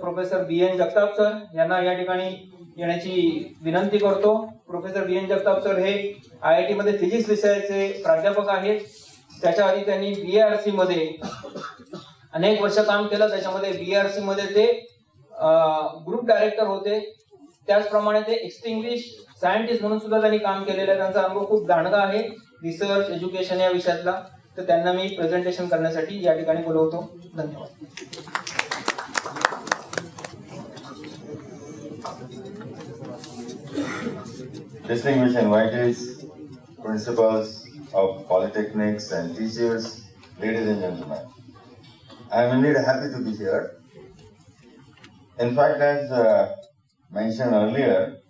Professor B.N. Jagtap sir यांना या ठिकाणी येण्याची विनंती करतो. Professor B.N. जगताप सर हे IIT मध्ये फिजिक्स विषयाचे प्राध्यापक आहेत. त्याच्या आधी त्यांनी BARC मध्ये अनेक वर्ष काम केलं. त्याच्यामध्ये BARC मध्ये ते ग्रुप डायरेक्टर होते. त्याचप्रमाणे ते एक्सटिंग्विश सायंटिस्ट म्हणून सुद्धा त्यांनी काम केलेलं आहे. त्यांचा अनुभव खूप दांडगा आहे रिसर्च एज्युकेशन या विषयातला. तर त्यांना मी प्रेझेंटेशन करण्यासाठी या ठिकाणी बोलवतो. धन्यवाद. Distinguished invitees, principals of polytechnics and teachers, ladies and gentlemen, I am indeed happy to be here. In fact, as mentioned earlier,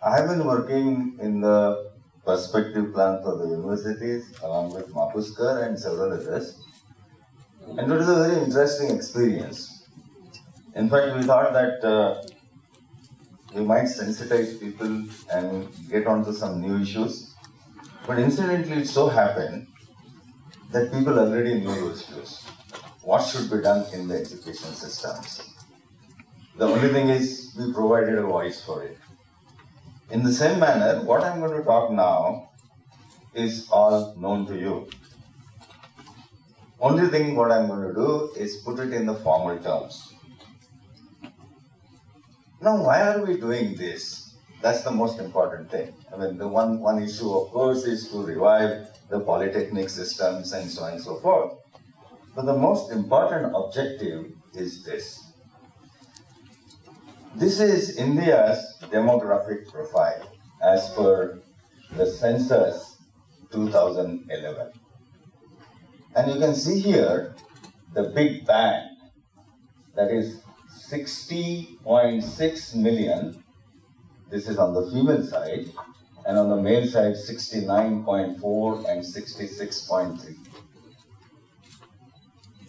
I have been working in the perspective plan for the universities along with Mapuskar and several others, and it is a very interesting experience. In fact, we thought that we might sensitize people and get onto some new issues. But incidentally, it so happened that people already knew those issues. What should be done in the education systems? The only thing is we provided a voice for it. In the same manner, what I'm going to talk now is all known to you. Only thing what I'm going to do is put it in the formal terms. Now, why are we doing this? That's the most important thing. I mean, the one issue, of course, is to revive the polytechnic systems and so on and so forth. But the most important objective is this. This is India's demographic profile as per the census 2011. And you can see here the big band, that is 60.6 million, this is on the female side, and on the male side 69.4 and 66.3.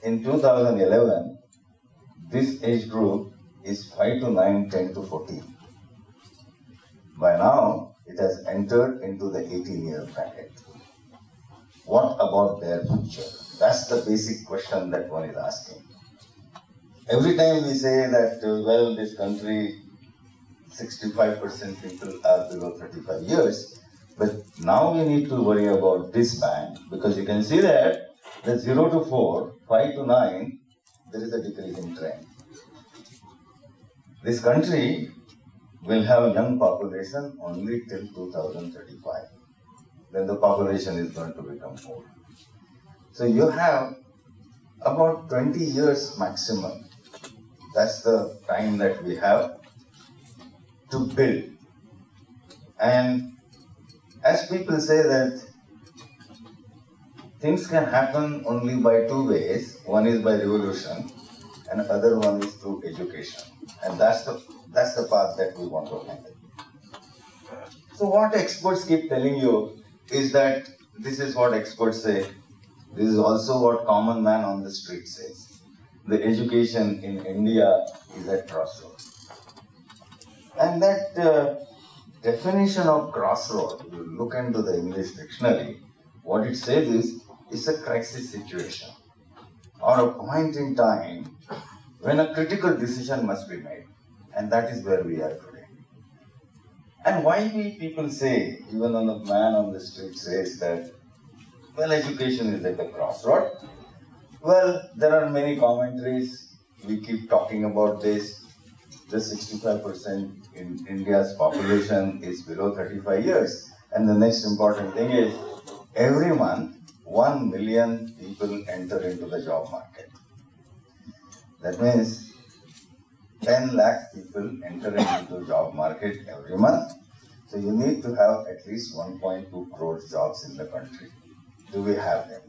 In 2011, this age group is 5 to 9, 10 to 14. By now, it has entered into the 18-year bracket. What about their future? That's the basic question that one is asking. Every time we say that, well, this country, 65% people are below 35 years, but now we need to worry about this band, because you can see that the 0 to 4, 5 to 9, there is a decreasing trend. This country will have young population only till 2035. Then the population is going to become old. So you have about 20 years maximum. That's the time that we have to build. And as people say that things can happen only by two ways. One is by revolution and the other one is through education. And that's the path that we want to handle. So what experts keep telling you is that this is what experts say. This is also what common man on the street says. The education in India is at crossroads. And that definition of crossroad, you look into the English dictionary, what it says is, it's a crisis situation or a point in time when a critical decision must be made. And that is where we are today. And why we people say, even on the man on the street says that, well, education is at a crossroad. Well, there are many commentaries. We keep talking about this. The 65% in India's population is below 35 years. And the next important thing is, every month, 1 million people enter into the job market. That means 10 lakh people enter into the job market every month. So you need to have at least 1.2 crore jobs in the country. Do we have them?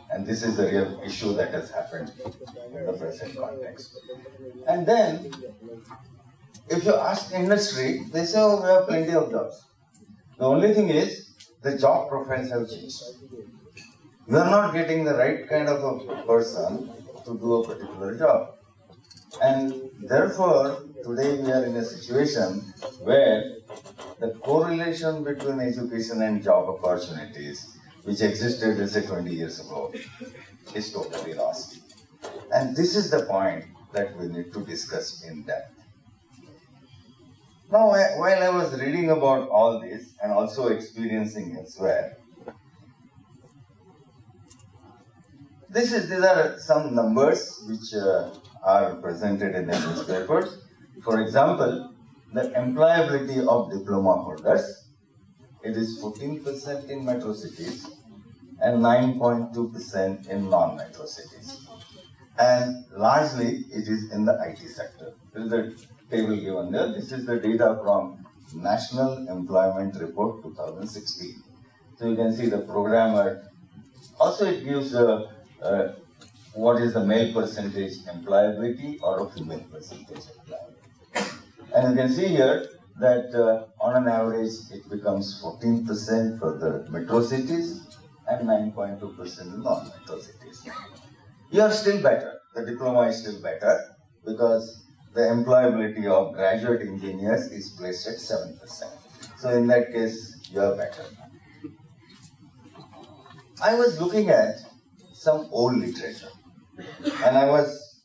And this is the real issue that has happened in the present context. And then, if you ask industry, they say, oh, we have plenty of jobs. The only thing is, the job profiles have changed. You are not getting the right kind of a person to do a particular job. And therefore, today we are in a situation where the correlation between education and job opportunities, which existed, let's say, 20 years ago, is totally lost. And this is the point that we need to discuss in depth. Now, while I was reading about all this and also experiencing elsewhere, these are some numbers which are presented in the newspapers. For example, the employability of diploma holders, it is 14% in metro cities and 9.2% in non-metro cities. And largely it is in the IT sector. This is the table given there. This is the data from National Employment Report 2016. So you can see the programmer. Also it gives what is the male percentage employability or a female percentage employability. And you can see here that on an average it becomes 14% for the metro cities and 9.2% in non-metro cities. You are still better. The diploma is still better because the employability of graduate engineers is placed at 7%. So in that case, you are better. I was looking at some old literature and I was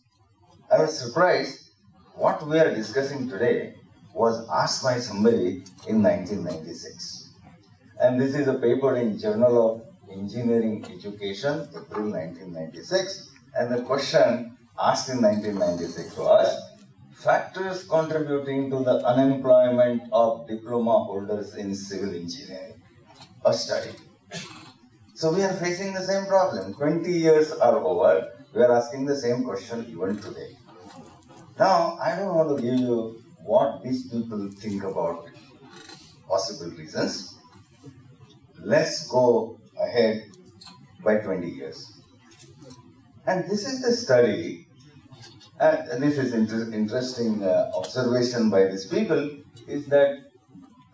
surprised what we are discussing today was asked by somebody in 1996. And this is a paper in Journal of Engineering Education, April 1996. And the question asked in 1996 was, factors contributing to the unemployment of diploma holders in civil engineering, a study. So we are facing the same problem. 20 years are over, we are asking the same question even today. Now, I don't want to give you what these people think about possible reasons. Let's go ahead by 20 years. And this is the study, and this is interesting observation by these people, is that,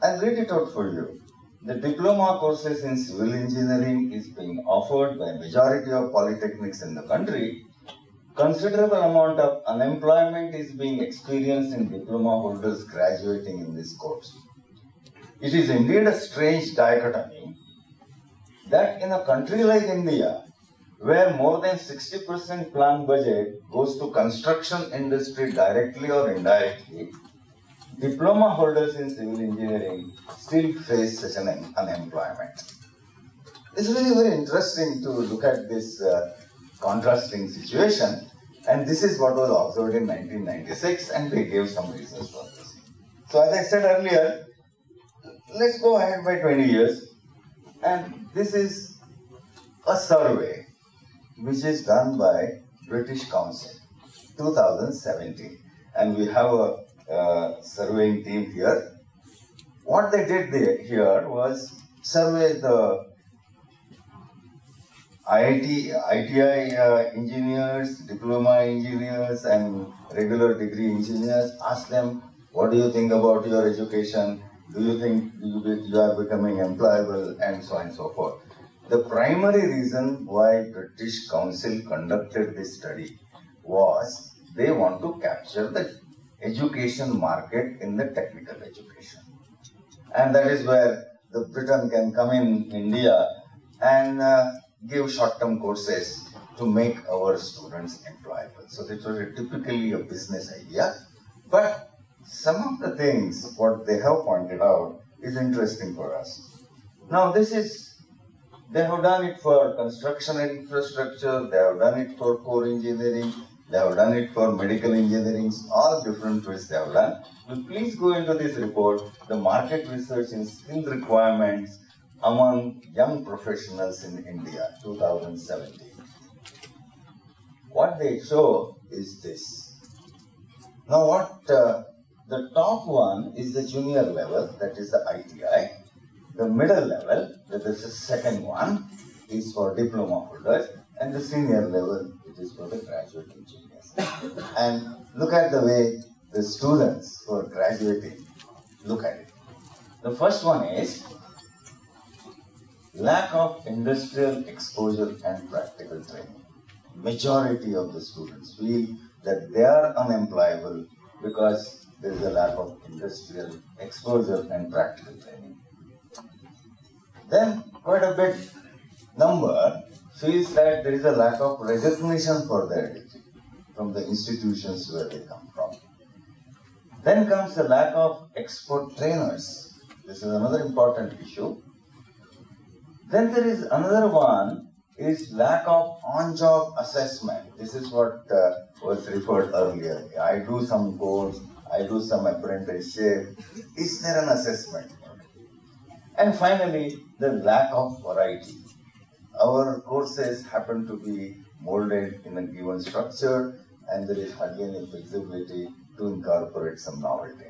I'll read it out for you. The diploma courses in civil engineering is being offered by majority of polytechnics in the country. Considerable amount of unemployment is being experienced in diploma holders graduating in this course. It is indeed a strange dichotomy that in a country like India, where more than 60% planned budget goes to construction industry directly or indirectly, diploma holders in civil engineering still face such an unemployment. It's really very interesting to look at this contrasting situation, and this is what was observed in 1996, and they gave some reasons for this. So as I said earlier, let's go ahead by 20 years, and this is a survey which is done by British Council, 2017, and we have a surveying team here. What they did here was survey the ITI engineers, diploma engineers, and regular degree engineers. Ask them, what do you think about your education? Do you think you are becoming employable, and so on and so forth. The primary reason why British Council conducted this study was they want to capture the education market in the technical education. And that is where the Britain can come in India and give short-term courses to make our students employable. So this was typically a business idea. But some of the things, what they have pointed out, is interesting for us. Now they have done it for construction infrastructure, they have done it for core engineering, they have done it for medical engineering, all different ways they have done. But please go into this report, the market research in skill requirements among young professionals in India, 2017. What they show is this. Now the top one is the junior level, that is the ITI. The middle level, that is the second one, is for diploma holders, and the senior level, it is for the graduate engineers. And look at the way the students who are graduating look at it. The first one is lack of industrial exposure and practical training. Majority of the students feel that they are unemployable because there is a lack of industrial exposure and practical training. Then quite a big number feels that there is a lack of recognition for their degree. from the institutions where they come from. Then comes the lack of expert trainers. This is another important issue. Then there is another one, is lack of on-job assessment. This is what was referred earlier. I do some course, I do some apprenticeship. Is there an assessment? And finally, the lack of variety. Our courses happen to be molded in a given structure, and there is hardly any flexibility to incorporate some novelty.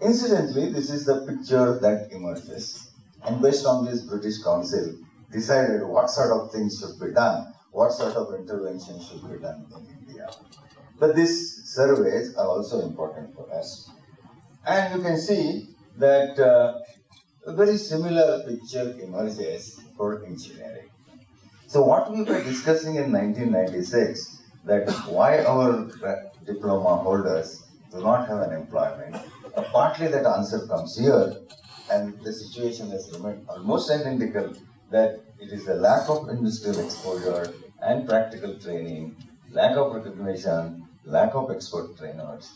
Incidentally, this is the picture that emerges. And based on this, British Council decided what sort of things should be done, what sort of intervention should be done in India. But these surveys are also important for us. And you can see that a very similar picture emerges for engineering. So what we were discussing in 1996, that why our diploma holders do not have an employment, partly that answer comes here, and the situation has remained almost identical, that it is the lack of industrial exposure and practical training, lack of recognition, lack of expert trainers,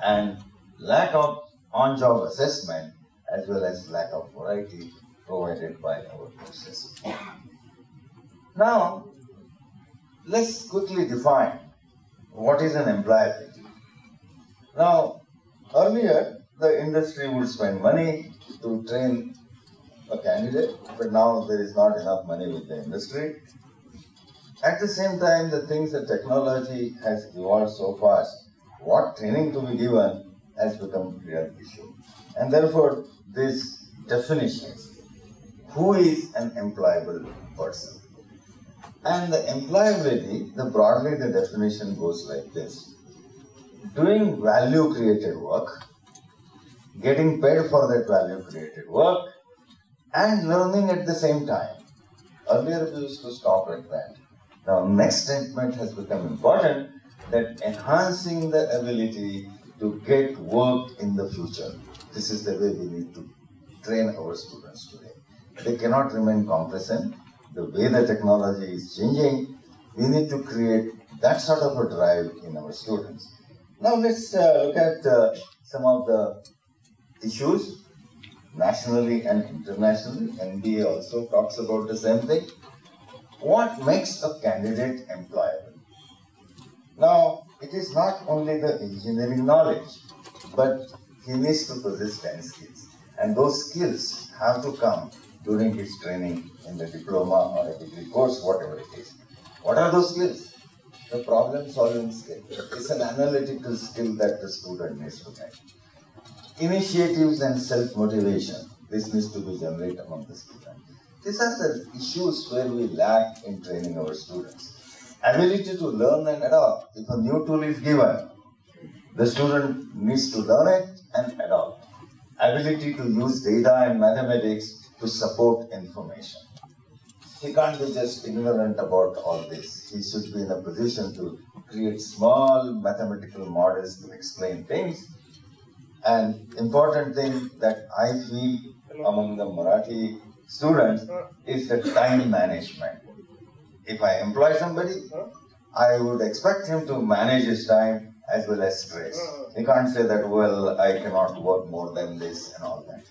and lack of on-job assessment, as well as lack of variety provided by our courses. Now, let's quickly define what is an employability. Now, earlier, the industry would spend money to train a candidate, but now there is not enough money with the industry. At the same time, the things that technology has evolved so fast, what training to be given has become a real issue. And therefore, these definitions, who is an employable person? And the employability, broadly the definition goes like this: doing value created work, getting paid for that value created work, and learning at the same time. Earlier we used to stop at that. Now next statement has become important, that enhancing the ability to get work in the future. This is the way we need to train our students today. They cannot remain complacent. The way the technology is changing, we need to create that sort of a drive in our students. Now let's look at some of the issues nationally and internationally. NBA also talks about the same thing. What makes a candidate employable? Now, it is not only the engineering knowledge, but he needs to possess 10 skills. And those skills have to come during his training in the diploma or a degree course, whatever it is. What are those skills? The problem-solving skill. It's an analytical skill that the student needs to have. Initiatives and self-motivation. This needs to be generated among the students. These are the issues where we lack in training our students. Ability to learn and adopt. If a new tool is given, the student needs to learn it and adopt. Ability to use data and mathematics to support information. He can't be just ignorant about all this. He should be in a position to create small mathematical models to explain things. And important thing that I feel among the Marathi students is the time management. If I employ somebody, I would expect him to manage his time as well as stress. He can't say that, well, I cannot work more than this and all that.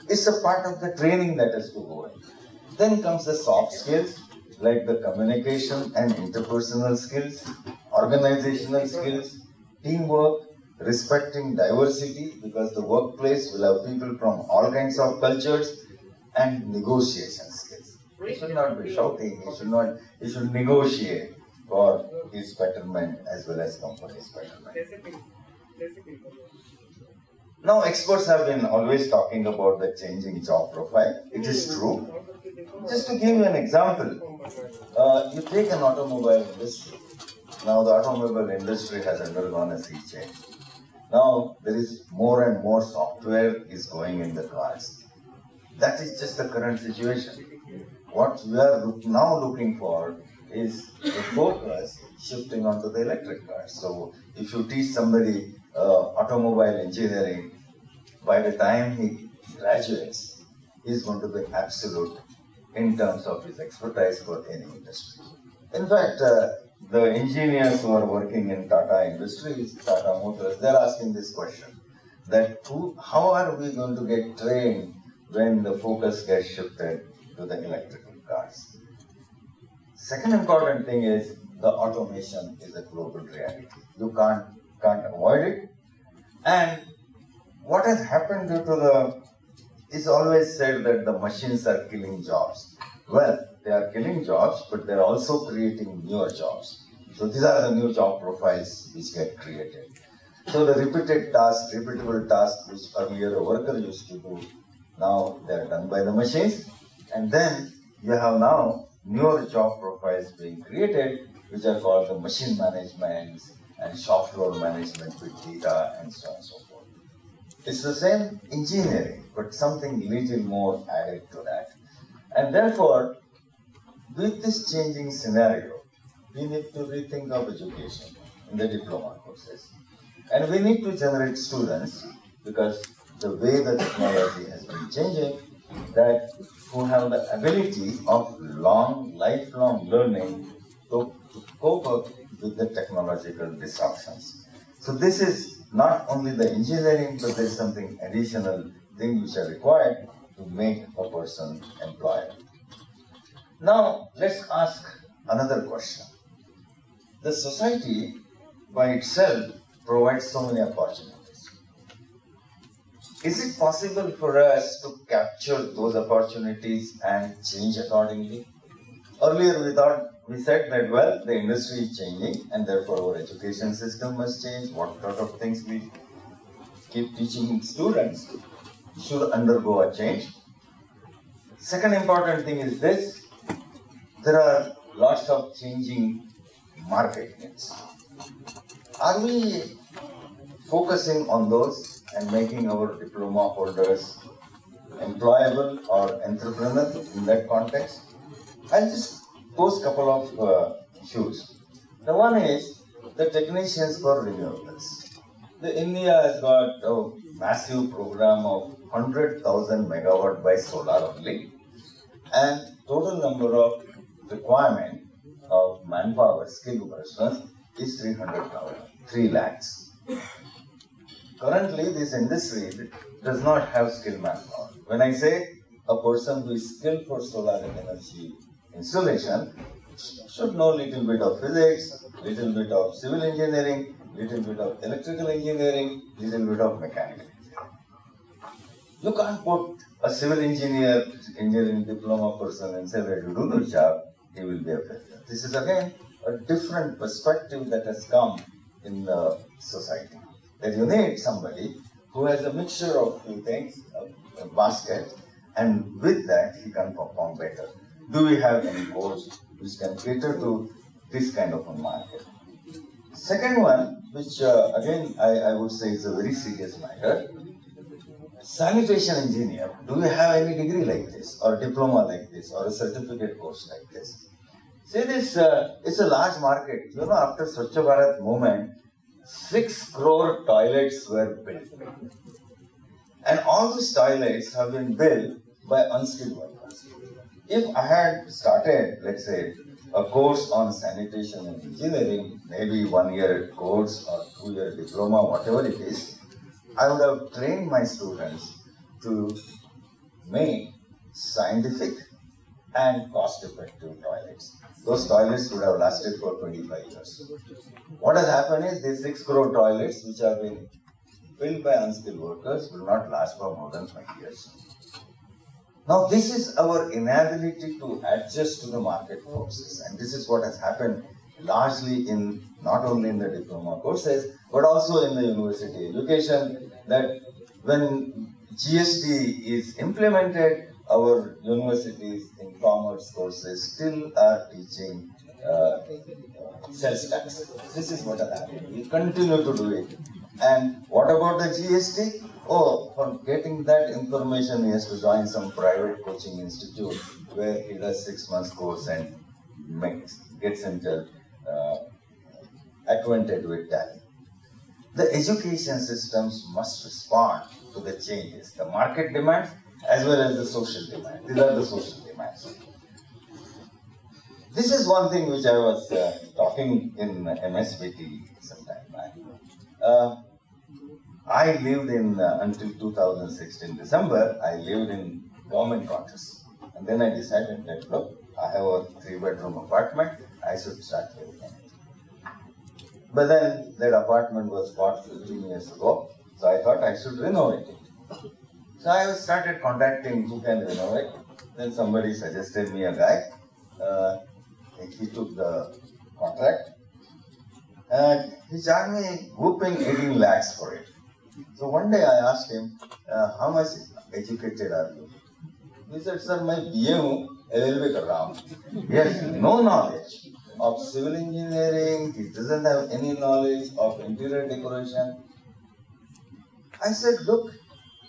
It's a part of the training that has to go in. Then comes the soft skills, like the communication and interpersonal skills, organizational skills, teamwork, respecting diversity, because the workplace will have people from all kinds of cultures, and negotiation skills. He should not be shouting, he should negotiate for his betterment as well as company's betterment. Now, experts have been always talking about the changing job profile. It is true. Just to give you an example, you take an automobile industry. Now, the automobile industry has undergone a sea change. Now, there is more and more software is going in the cars. That is just the current situation. What we are now looking for is the focus shifting onto the electric cars. So, if you teach somebody automobile engineering, by the time he graduates, he is going to be absolute in terms of his expertise for any industry. In fact, the engineers who are working in Tata Industries, Tata Motors, they're asking this question, that how are we going to get trained when the focus gets shifted to the electrical cars? Second important thing is the automation is a global reality. You can't avoid it. And what has happened due to it's always said that the machines are killing jobs. Well, they are killing jobs, but they're also creating newer jobs. So these are the new job profiles which get created. So the repeatable tasks which earlier a worker used to do, now they are done by the machines. And then you have now newer job profiles being created, which are called the machine management and shop floor management with data and so on and so forth. It's the same engineering, but something little more added to that. And therefore, with this changing scenario, we need to rethink of education in the diploma courses. And we need to generate students, because the way the technology has been changing, that who have the ability of lifelong learning to cope up with the technological disruptions. So this is not only the engineering, but there is something additional things which are required to make a person employable. Now let's ask another question. The society by itself provides so many opportunities. Is it possible for us to capture those opportunities and change accordingly? Earlier we said that, well, the industry is changing and therefore our education system must change. What sort of things we keep teaching students should undergo a change. Second important thing is this: there are lots of changing market needs. Are we focusing on those and making our diploma holders employable or entrepreneurial in that context? I'll just pose a couple of issues. The one is the technicians for renewables. India has got a massive program of 100,000 megawatt by solar only, and total number of requirement of manpower, skilled persons is 3 lakhs. Currently, this industry does not have skilled manpower. When I say a person who is skilled for solar energy installation should know little bit of physics, little bit of civil engineering, little bit of electrical engineering, little bit of mechanical engineering. You can't put a civil engineering diploma person and say that you do the job, he will be a failure. This is again a different perspective that has come in the society. That you need somebody who has a mixture of few things, a basket, and with that he can perform better. Do we have any course which can cater to this kind of a market? Second one, which again I would say is a very serious matter, sanitation engineer. Do we have any degree like this, or diploma like this, or a certificate course like this? See this, it's a large market. You know, after Swachh Bharat movement, 6 crore toilets were built. And all these toilets have been built by unskilled workers. If I had started, let's say, a course on sanitation and engineering, maybe 1-year course or 2-year diploma, whatever it is, I would have trained my students to make scientific and cost-effective toilets. Those toilets would have lasted for 25 years. What has happened is these 6 crore toilets, which have been built by unskilled workers, will not last for more than 5 years. Now, this is our inability to adjust to the market forces, and this is what has happened largely in not only in the diploma courses but also in the university education. That when GST is implemented, our universities in commerce courses still are teaching sales tax. This is what has happened. We continue to do it. And what about the GST? Oh, for getting that information, he has to join some private coaching institute where he does 6 months course and gets himself acquainted with that. The education systems must respond to the changes, the market demands as well as the social demands. These are the social demands. This is one thing which I was talking in MSBTE sometime back. I lived in, until 2016 December, I lived in government quarters. And then I decided that, look, I have a 3-bedroom apartment, I should start living in it. But then that apartment was bought 15 years ago, so I thought I should renovate it. So I started contacting who can renovate. Then somebody suggested me a guy. He took the contract and he charged me whooping 18 lakhs for it. So one day I asked him, how much educated are you? He said, sir, my BA hu, LLB kar raha hu. He has no knowledge of civil engineering, he doesn't have any knowledge of interior decoration. I said, look,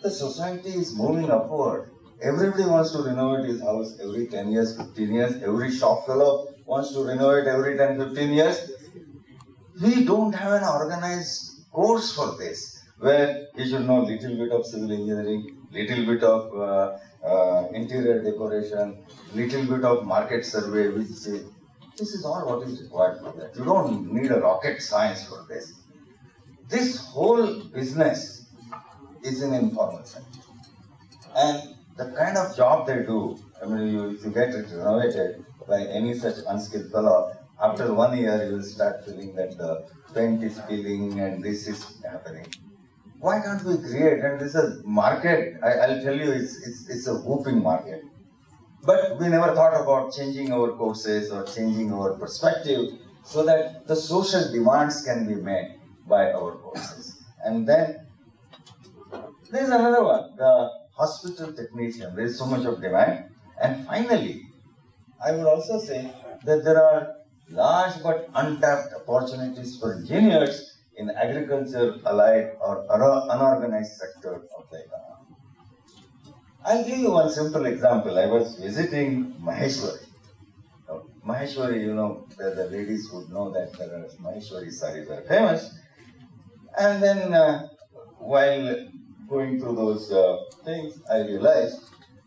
the society is moving upward. Everybody wants to renovate his house every 10 years, 15 years. Every shop fellow wants to renovate every 10, 15 years. We don't have an organized course for this, where you should know little bit of civil engineering, little bit of interior decoration, little bit of market survey, which this is all what is required for that. You don't need a rocket science for this. This whole business is in informal sector. And the kind of job they do, I mean, if you get it renovated by any such unskilled fellow, after 1 year you will start feeling that the paint is peeling and this is happening. Why can't we create, and this is market, I'll tell you, it's a whooping market. But we never thought about changing our courses or changing our perspective so that the social demands can be met by our courses. And then there's another one, the hospital technician. There is so much of demand. And finally, I would also say that there are large but untapped opportunities for engineers in agriculture, allied or unorganized sector of the economy. I'll give you one simple example. I was visiting Maheshwari. Maheshwari, you know, the ladies would know that there are Maheshwari sarees are famous. And then while going through those things, I realized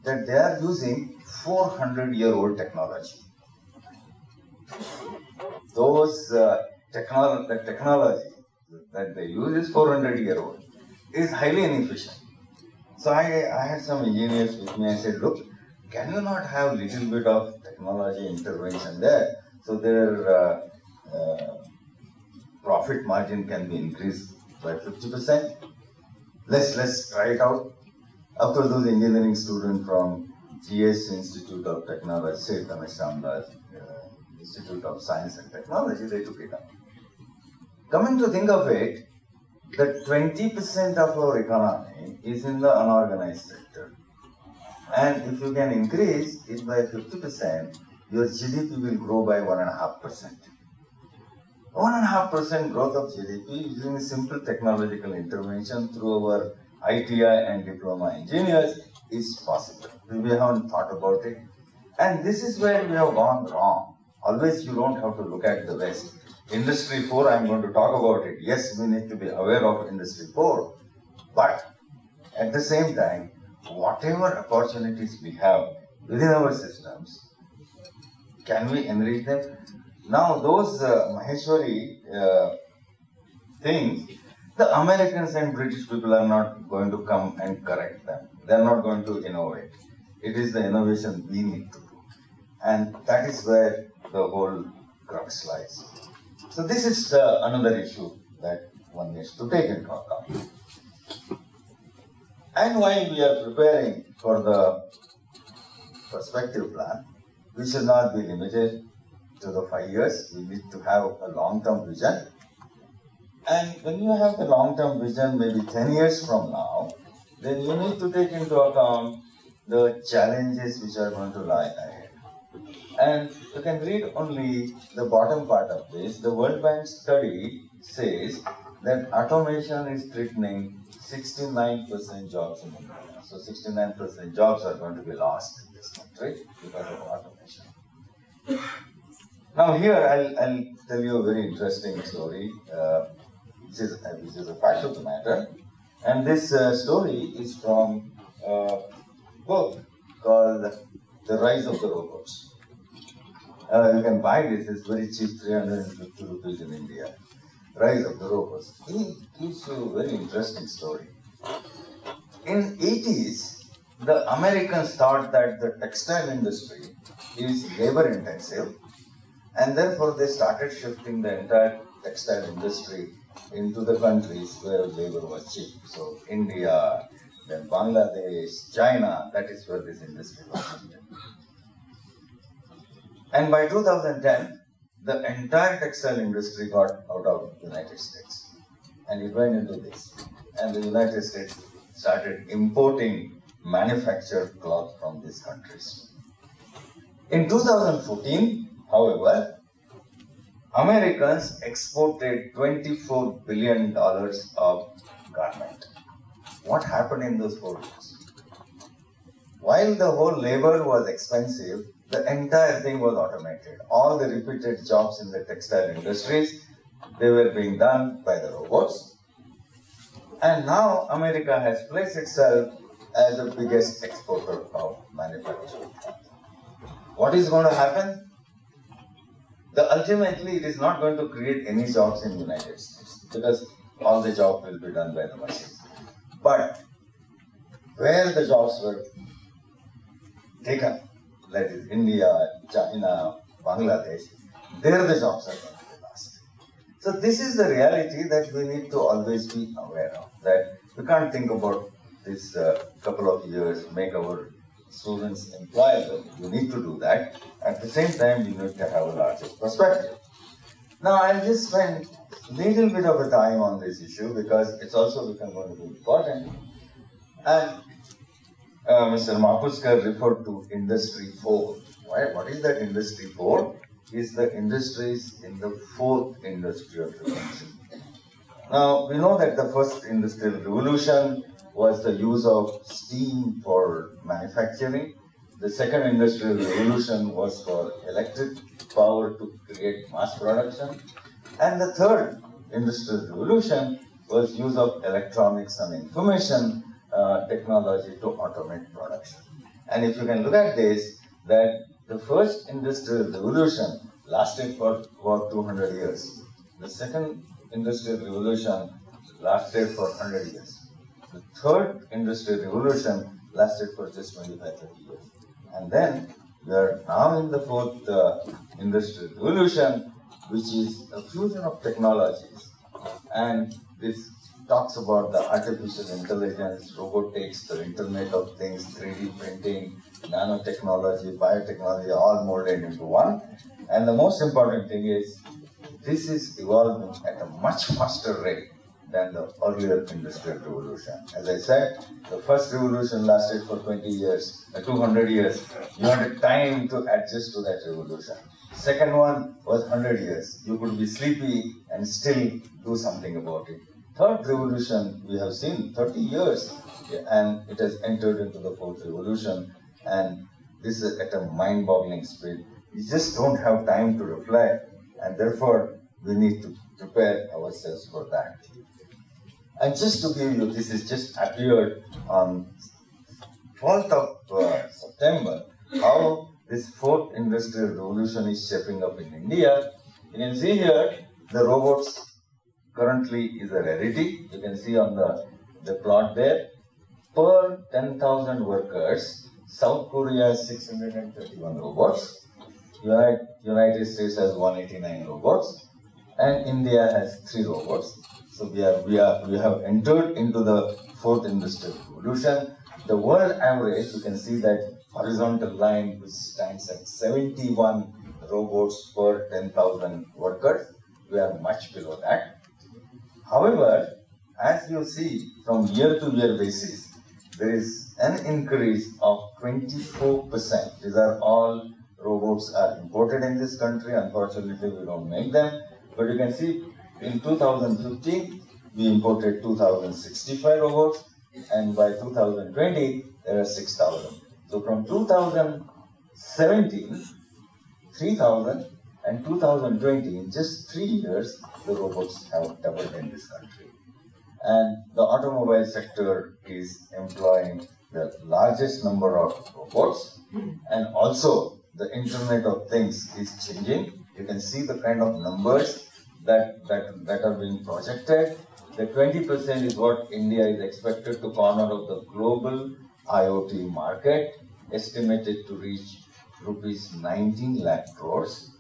that they are using 400-year-old technology. The technology that they use is 400-year-old. It is highly inefficient. So I had some engineers with me. I said, look, can you not have a little bit of technology intervention there so their profit margin can be increased by 50%? Let's try it out. Of course, those engineering students from GS Institute of Technology, State Institute of Science and Technology, they took it up. Coming to think of it, the 20% of our economy is in the unorganized sector. And if you can increase it by 50%, your GDP will grow by 1.5%. 1.5% growth of GDP using simple technological intervention through our ITI and diploma engineers is possible. We haven't thought about it. And this is where we have gone wrong. Always you don't have to look at the West. Industry 4, I'm going to talk about it. Yes, we need to be aware of Industry 4. But at the same time, whatever opportunities we have within our systems, can we enrich them? Now those Maheshwari things, the Americans and British people are not going to come and correct them. They are not going to innovate. It is the innovation we need to do. And that is where the whole crux lies. So this is another issue that one needs to take into account. And while we are preparing for the perspective plan, we should not be limited to the 5 years. We need to have a long-term vision. And when you have the long-term vision, maybe 10 years from now, then you need to take into account the challenges which are going to lie ahead. And you can read only the bottom part of this. The World Bank study says that automation is threatening 69% jobs in India. So 69% jobs are going to be lost in this country because of automation. Now here I'll tell you a very interesting story, which is a fact of the matter. And this story is from a book called The Rise of the Robots. You can buy this, it's very cheap, 350 rupees in India. Rise of the robots. It gives you a very interesting story. In 80s, the Americans thought that the textile industry is labor intensive, and therefore they started shifting the entire textile industry into the countries where labor was cheap. So India, then Bangladesh, China, that is where this industry was shifted. And by 2010, the entire textile industry got out of the United States. And it went into this. And the United States started importing manufactured cloth from these countries. In 2014, however, Americans exported $24 billion of garment. What happened in those 4 years? While the whole labor was expensive, the entire thing was automated. All the repeated jobs in the textile industries, they were being done by the robots. And now America has placed itself as the biggest exporter of manufactured cloth. What is going to happen? Ultimately, it is not going to create any jobs in the United States because all the jobs will be done by the machines. But where the jobs were taken, that is India, China, Bangladesh, there the jobs are going to be lost. So this is the reality that we need to always be aware of, that we can't think about this couple of years, make our students employable. You need to do that. At the same time, you need to have a larger perspective. Now, I'll just spend a little bit of a time on this issue because it's also become going to be important. And Mr. Mapuskar referred to Industry 4. What is that Industry 4? Is the industries in the 4th industrial revolution. Now, we know that the first industrial revolution was the use of steam for manufacturing. The second industrial revolution was for electric power to create mass production. And the third industrial revolution was use of electronics and information technology to automate production. And if you can look at this, that the first industrial revolution lasted for about 200 years. The second industrial revolution lasted for 100 years. The third industrial revolution lasted for just 25-30 years. And then we are now in the 4th industrial revolution, which is a fusion of technologies. And this talks about the artificial intelligence, robotics, the Internet of Things, 3D printing, nanotechnology, biotechnology, all molded into one. And the most important thing is, this is evolving at a much faster rate than the earlier industrial revolution. As I said, the first revolution lasted for 200 years. You had time to adjust to that revolution. Second one was 100 years. You could be sleepy and still do something about it. Third revolution, we have seen 30 years, and it has entered into the 4th revolution, and this is at a mind-boggling speed. We just don't have time to reflect, and therefore we need to prepare ourselves for that. And just to give you, this is just appeared on 12th of September, how this 4th industrial revolution is shaping up in India. You can see here, the robots currently is a rarity. You can see on the plot there. Per 10,000 workers, South Korea has 631 robots, United States has 189 robots, and India has 3 robots. So we have entered into the 4th industrial revolution. The world average, you can see that horizontal line which stands at 71 robots per 10,000 workers. We are much below that. However, as you see from year-to-year basis, there is an increase of 24%. These are all robots are imported in this country. Unfortunately, we don't make them. But you can see in 2015, we imported 2,065 robots, and by 2020, there are 6,000. So from 2017, 3,000, and 2020, in just 3 years, the robots have doubled in this country. And the automobile sector is employing the largest number of robots, and also the Internet of Things is changing. You can see the kind of numbers that are being projected. The 20% is what India is expected to corner of the global IoT market, estimated to reach rupees 19 lakh crores.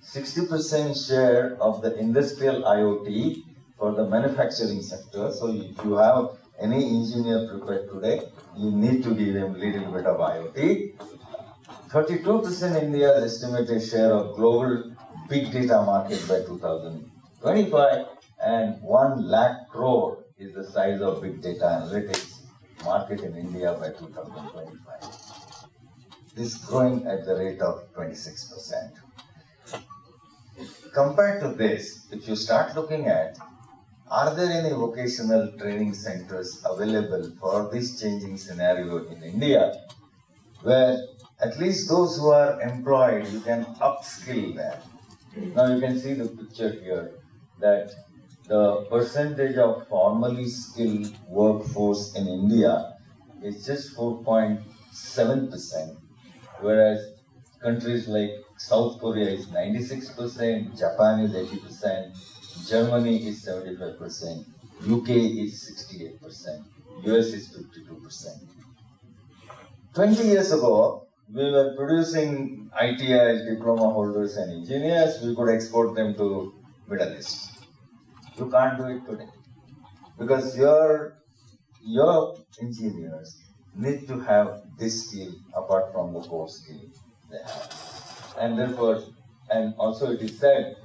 60% share of the industrial IoT for the manufacturing sector. So if you have any engineer prepared today, you need to give him a little bit of IoT. 32% India's estimated share of global big data market by 2025, and 1 lakh crore is the size of big data analytics market in India by 2025. This is growing at the rate of 26%. Compared to this, if you start looking at, are there any vocational training centers available for this changing scenario in India, where at least those who are employed, you can upskill them? Now you can see the picture here that the percentage of formally skilled workforce in India is just 4.7%, whereas countries like South Korea is 96%, Japan is 80%, Germany is 75%, UK is 68%, US is 52%. 20 years ago, we were producing ITIs, diploma holders and engineers. We could export them to Middle East. You can't do it today because your engineers need to have this skill apart from the core skill they have. And therefore, and also it is said,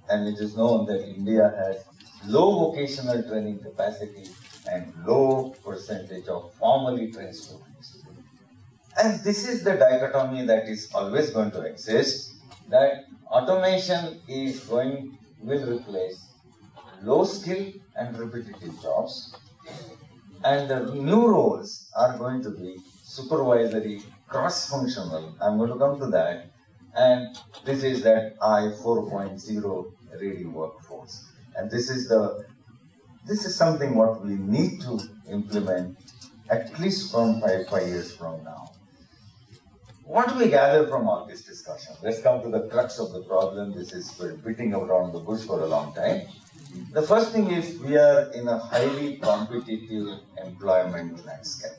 and it is known that India has low vocational training capacity and low percentage of formally trained students. And this is the dichotomy that is always going to exist, that automation will replace low skill and repetitive jobs, and the new roles are going to be supervisory, cross-functional. I'm going to come to that. And this is that I 4.0 ready workforce. And this is something what we need to implement at least from five years from now. What do we gather from all this discussion? Let's come to the crux of the problem. This is we're beating around the bush for a long time. The first thing is we are in a highly competitive employment landscape.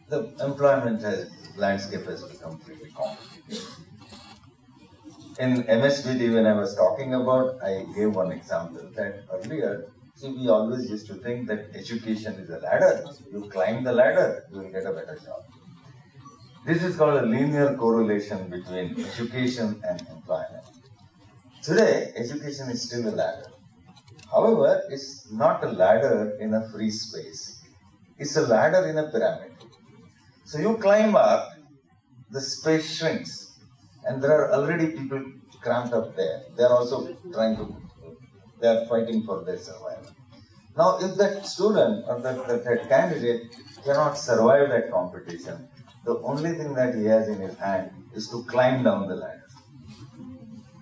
The employment landscape has become pretty competitive. In MSBTE, when I was talking about, I gave one example that earlier, we always used to think that education is a ladder. You climb the ladder, you will get a better job. This is called a linear correlation between education and employment. Today, education is still a ladder. However, it's not a ladder in a free space. It's a ladder in a pyramid. So you climb up, the space shrinks. And there are already people cramped up there. They are also they are fighting for their survival. Now, if that student or that candidate cannot survive that competition, the only thing that he has in his hand is to climb down the ladder.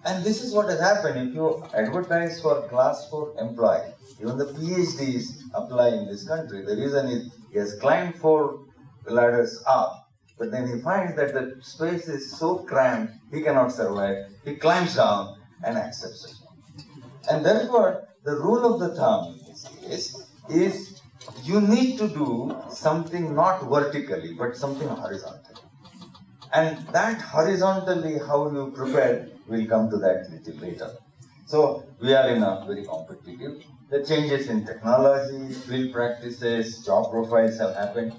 And this is what has happened. If you advertise for class 4 employee, even the PhDs apply in this country. The reason is he has climbed 4 ladders up, but then he finds that the space is so cramped, he cannot survive. He climbs down and accepts it. And therefore, the rule of the thumb in this case is you need to do something not vertically, but something horizontally. And that horizontally, how you prepare, we'll come to that little later. So, we are in a very competitive. The changes in technology, field practices, job profiles have happened.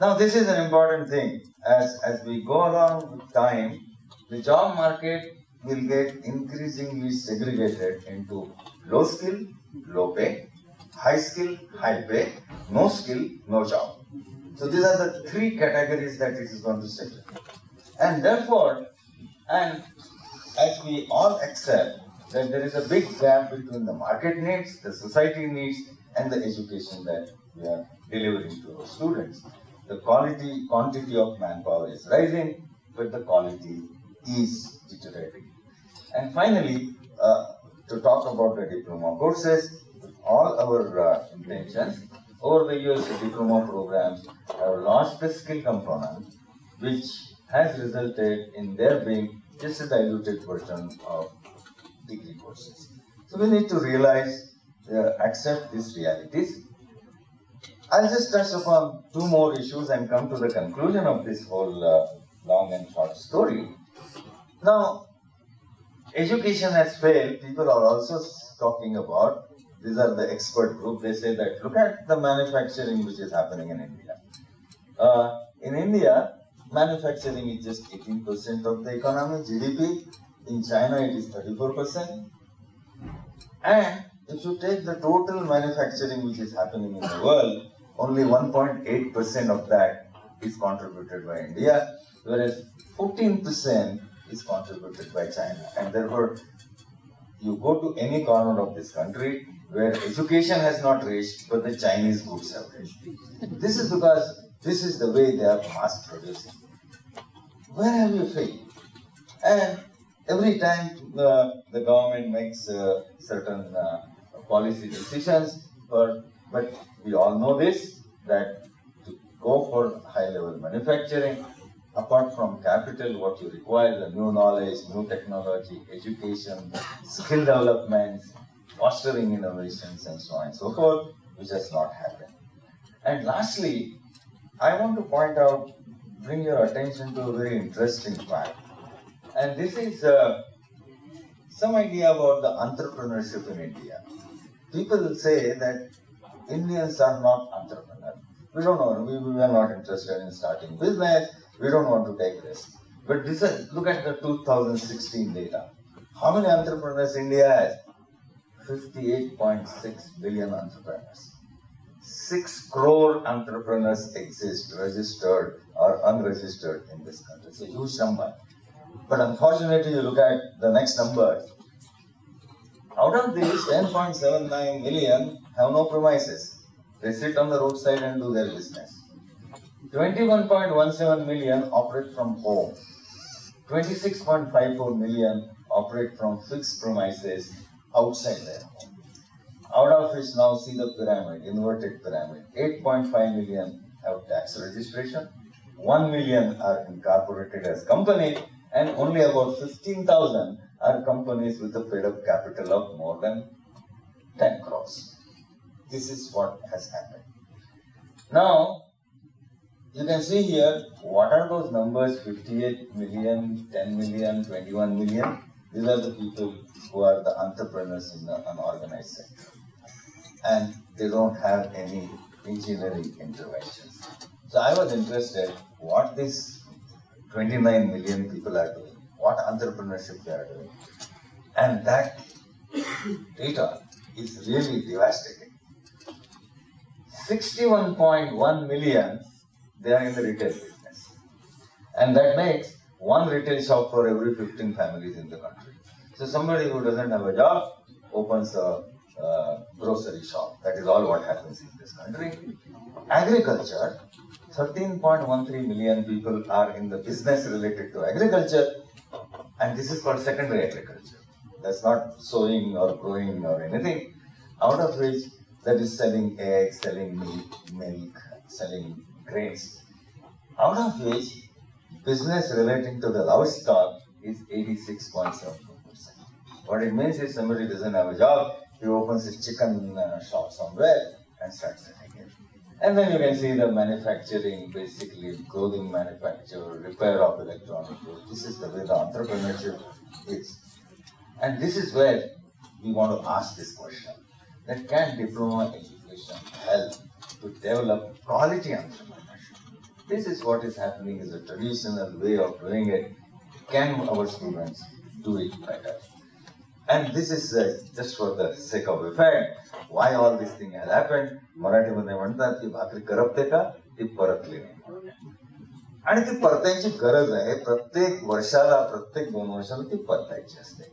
Now, this is an important thing. As we go along with time, the job market will get increasingly segregated into low skill, low pay, high skill, high pay, no skill, no job. So these are the 3 categories that it is going to segregate. And therefore, and as we all accept that there is a big gap between the market needs, the society needs, and the education that we are delivering to our students. The quantity of manpower is rising, but the quality is deteriorating. And finally, to talk about the diploma courses, all our intentions, over the years the diploma programs have launched the skill component, which has resulted in there being just a diluted version of degree courses. So we need to realize, accept these realities. I'll just touch upon two more issues and come to the conclusion of this whole long and short story. Now, education has failed. People are also talking about, these are the expert group, they say that look at the manufacturing which is happening in India. In India, manufacturing is just 18% of the economy, GDP. In China, it is 34%. And if you take the total manufacturing which is happening in the world, only 1.8% of that is contributed by India, whereas 14% is contributed by China. And therefore, you go to any corner of this country where education has not reached, but the Chinese goods have reached. This is because this is the way they are mass producing. Where have you failed? And every time the government makes certain policy decisions, but we all know this, that to go for high-level manufacturing, apart from capital, what you require, the new knowledge, new technology, education, skill developments, fostering innovations, and so on and so forth, which has not happened. And lastly, I want to point out, bring your attention to a very interesting fact. And this is some idea about the entrepreneurship in India. People say that Indians are not entrepreneurs. We don't know, we are not interested in starting business, we don't want to take risks. But this is, look at the 2016 data. How many entrepreneurs India has? 58.6 billion entrepreneurs. 6 crore entrepreneurs exist, registered or unregistered in this country. It's a huge number. But unfortunately, you look at the next numbers. Out of these, 10.79 million have no premises. They sit on the roadside and do their business. 21.17 million operate from home. 26.54 million operate from fixed premises outside their home. Out of which now see the pyramid, inverted pyramid. 8.5 million have tax registration. 1 million are incorporated as companies, and only about 15,000 are companies with a paid-up capital of more than 10 crores. This is what has happened. Now, you can see here, what are those numbers? 58 million, 10 million, 21 million. These are the people who are the entrepreneurs in the unorganized sector. And they don't have any engineering interventions. So I was interested what these 29 million people are doing, what entrepreneurship they are doing. And that data is really devastating. 61.1 million, they are in the retail business. And that makes one retail shop for every 15 families in the country. So somebody who doesn't have a job opens a grocery shop. That is all what happens in this country. Agriculture, 13.13 million people are in the business related to agriculture, and this is called secondary agriculture. That's not sowing or growing or anything, out of which that is selling eggs, selling meat, milk, selling grains, out of which business relating to the livestock is 86.74%. What it means is somebody doesn't have a job, he opens a chicken shop somewhere and starts selling it. And then you can see the manufacturing, basically clothing manufacture, repair of electronic goods. This is the way the entrepreneurship is. And this is where we want to ask this question, that can diploma education help to develop quality entrepreneurship? This is what is happening is a traditional way of doing it. Can our students do it better? And this is just for the sake of effect, why all this thing has happened. मराठीमध्ये म्हणतात की भाकरी करपते का ती परतली नाही आणि ती परतायची गरज आहे प्रत्येक वर्षाला प्रत्येक 2 वर्षाला ती परतायची असते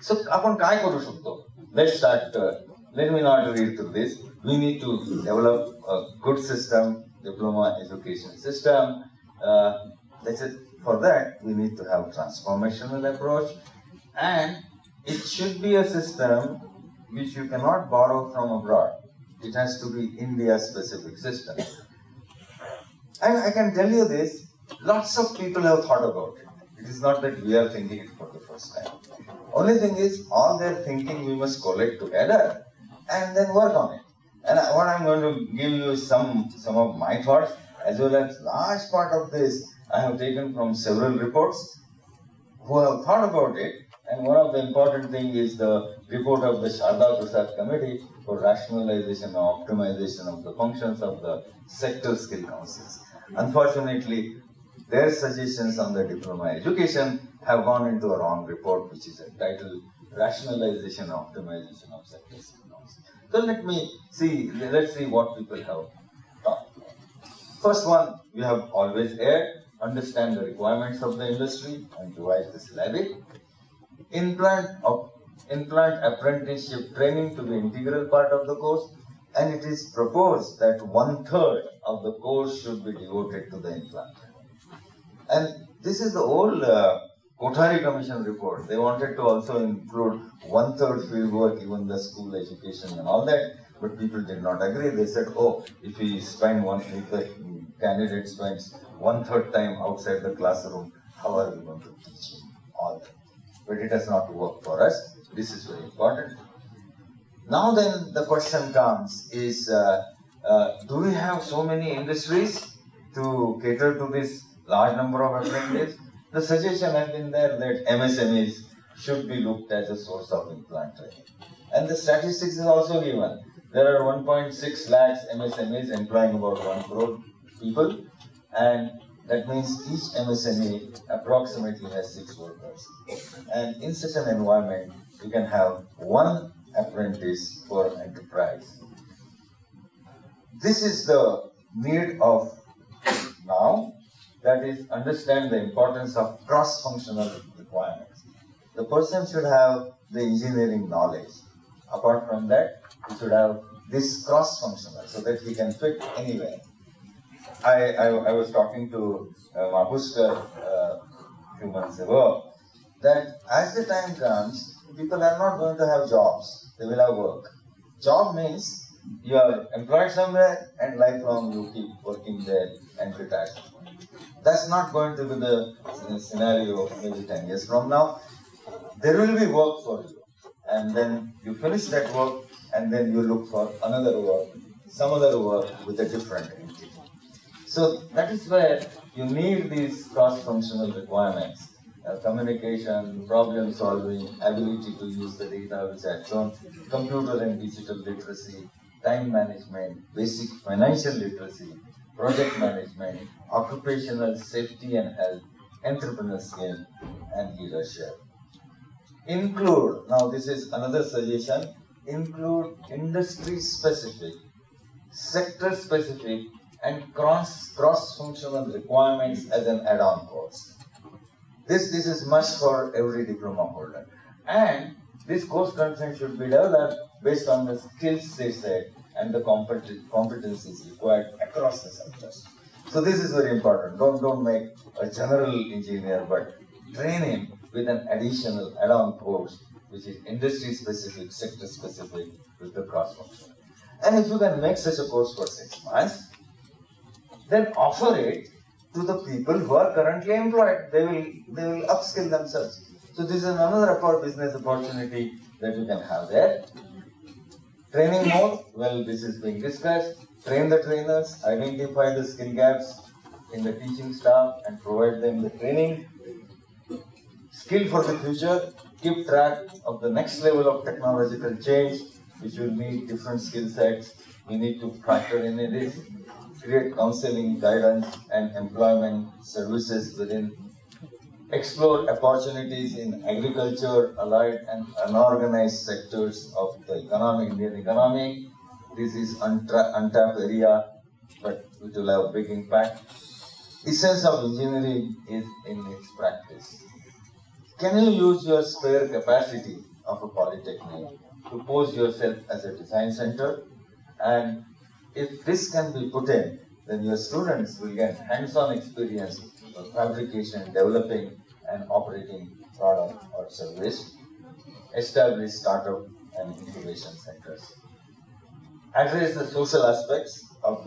सो आपण काय करू शकतो let's start let me not read through this we need to develop a good system diploma education system that's it for that we need to have transformational approach and it should be a system which you cannot borrow from abroad. It has to be India-specific system. And I can tell you this, Lots of people have thought about it. It is not that we are thinking it for the first time. Only thing is, all their thinking we must collect together and then work on it. And what I'm going to give you is some of my thoughts, as well as large part of this I have taken from several reports who have thought about it. And one of the important things is the report of the Sharda Prasad Committee for Rationalization or Optimization of the Functions of the Sector Skill Councils. Unfortunately, their suggestions on the diploma education have gone into a wrong report, which is entitled Rationalization and Optimization of Sector Skill Councils. So let's see what people have thought. First one, we have always aired, understand the requirements of the industry and revise the syllabi. Implant apprenticeship training to be integral part of the course, and it is proposed that 1/3 of the course should be devoted to the implant. And this is the old Kothari Commission report. They wanted to also include 1/3 field work, even the school education and all that, but people did not agree. They said, oh, if the candidate spends 1/3 time outside the classroom, how are we going to teach him all that? But it does not work for us. This is very important. Now then, the question comes is, do we have so many industries to cater to this large number of apprentices? The suggestion has been there that MSMEs should be looked as a source of implant training. And the statistics is also given. There are 1.6 lakhs MSMEs employing about 1 crore people, and that means each MSME approximately has 6 workers. And in such an environment, you can have 1 apprentice per enterprise. This is the need of now, that is, understand the importance of cross-functional requirements. The person should have the engineering knowledge. Apart from that, he should have this cross-functional so that he can fit anywhere. I was talking to Mahuskar a few months ago that as the time comes, people are not going to have jobs, they will have work. Job means you are employed somewhere and lifelong you keep working there and retire. That's not going to be the scenario maybe 10 years from now. There will be work for you, and then you finish that work and then you look for another work, some other work with a different entity. So that is where you need these cross-functional requirements. Communication, problem solving, ability to use the data which I have shown, computer and digital literacy, time management, basic financial literacy, project management, occupational safety and health, entrepreneurship and leadership. Include, now this is another suggestion, include industry-specific, sector-specific and cross-functional requirements as an add-on course. This is must for every diploma holder. And this course content should be developed based on the skills they set and the competencies required across the sectors. So this is very important. Don't make a general engineer, but train him with an additional add-on course which is industry-specific, sector-specific with the cross-functional. And if you can make such a course for 6 months, then offer it to the people who are currently employed. They will upskill themselves. So this is another business opportunity that you can have there. Training mode, well, this is being discussed. Train the trainers, identify the skill gaps in the teaching staff and provide them the training. Skill for the future, keep track of the next level of technological change, which will need different skill sets. We need to factor in this. Create counseling, guidance, and employment services within. Explore opportunities in agriculture, allied and unorganized sectors of the Indian economy. This is untapped area, but it will have a big impact. Essence of engineering is in its practice. Can you use your spare capacity of a polytechnic to pose yourself as a design center? And if this can be put in, then your students will get hands-on experience of fabrication, developing and operating product or service, establish startup and incubation centers. Address the social aspects of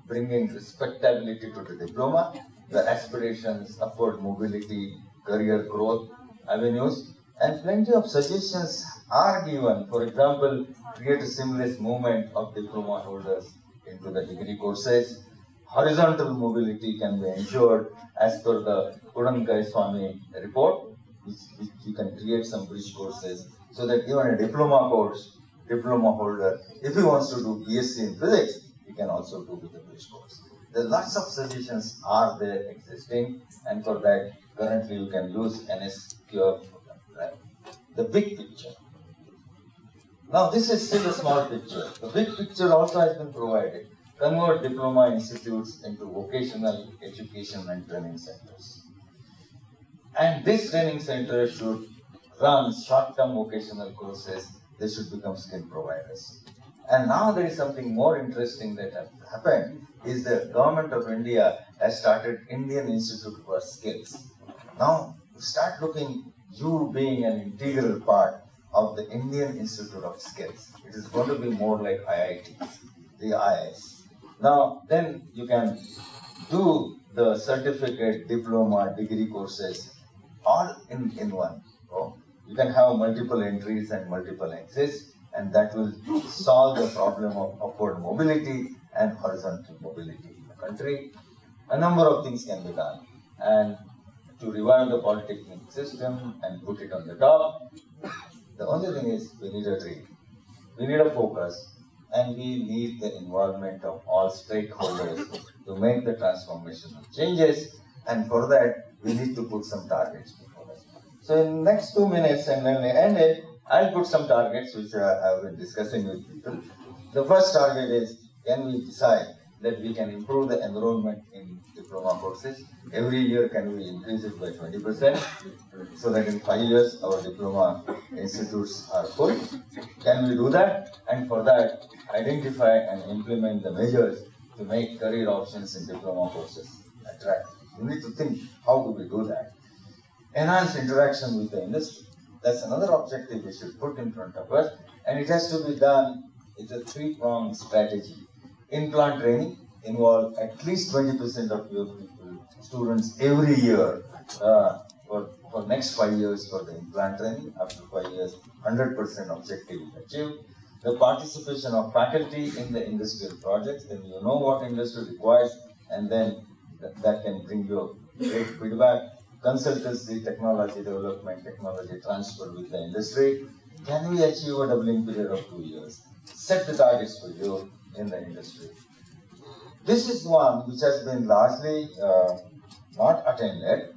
bringing respectability to the diploma the aspirations, upward mobility, career growth avenues, and plenty of suggestions are given. For example, create a seamless movement of diploma holders into the degree courses. Horizontal mobility can be ensured as per the Kudankai Swami report, which you can create some bridge courses so that even a diploma holder, if he wants to do BSc in physics, he can also do with the bridge course. There are lots of suggestions are there existing, and for that, currently you can use NSQF. The big picture. Now this is still a small picture. The big picture also has been provided. Convert diploma institutes into vocational education and training centers. And this training center should run short-term vocational courses. They should become skill providers. And now there is something more interesting that has happened, is the government of India has started Indian Institute for Skills. Now, start looking, you being an integral part of the Indian Institute of Skills. It is going to be more like IITs, the IIS. Now, then you can do the certificate, diploma, degree courses all in one. So you can have multiple entries and multiple exits, and that will solve the problem of upward mobility and horizontal mobility in the country. A number of things can be done. And to revive the polytechnic system and put it on the top, the only thing is we need a dream. We need a focus, and we need the involvement of all stakeholders to make the transformational changes, and for that we need to put some targets before us. So in the next 2 minutes, and when we end it, I'll put some targets which I have been discussing with people. The first target is, can we decide that we can improve the enrollment in diploma courses? Every year, can we increase it by 20% so that in 5 years our diploma institutes are full? Can we do that? And for that, identify and implement the measures to make career options in diploma courses attractive. We need to think, how do we do that? Enhance interaction with the industry. That's another objective we should put in front of us, and it has to be done. It's a three-pronged strategy. In-plant training involve at least 20% of your students every year for next 5 years for the in-plant training. After 5 years, 100% objective is achieved. The participation of faculty in the industrial projects, then you know what industry requires, and then that can bring you great feedback. Consultancy, technology development, technology transfer with the industry. Can we achieve a doubling period of 2 years? Set the targets for you in the industry. This is one which has been largely not attended.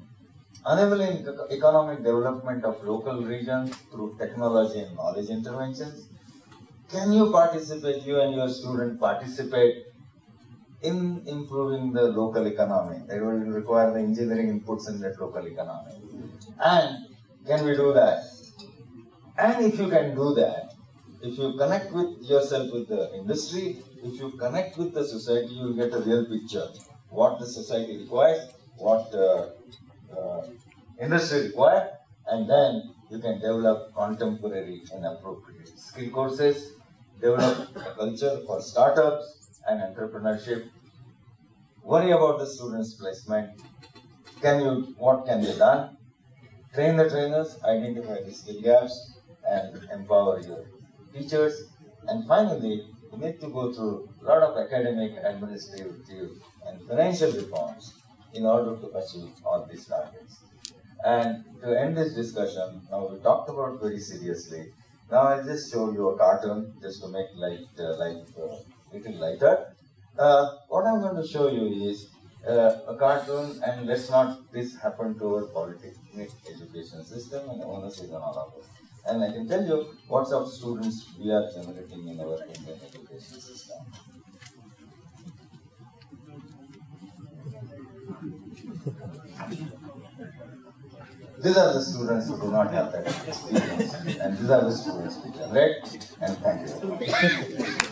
Enabling economic development of local regions through technology and knowledge interventions. Can you participate, you and your student participate in improving the local economy? That will require the engineering inputs in that local economy. And can we do that? And if you can do that, if you connect with yourself with the industry, if you connect with the society, you will get a real picture. What the society requires, what the industry requires, and then you can develop contemporary and appropriate skill courses, develop a culture for startups and entrepreneurship. Worry about the students' placement. What can be done? Train the trainers, identify the skill gaps, and empower your teachers. And finally, you need to go through a lot of academic, administrative, and financial reforms in order to achieve all these targets. And to end this discussion, now we talked about very seriously. Now I'll just show you a cartoon just to make life little lighter. What I'm going to show you is a cartoon, and let's not this happen to our polytechnic education system and onus is on all of us. And I can tell you what sort of students we are generating in our Indian education system. These are the students who do not have that experience, and these are the students we generate, and thank you.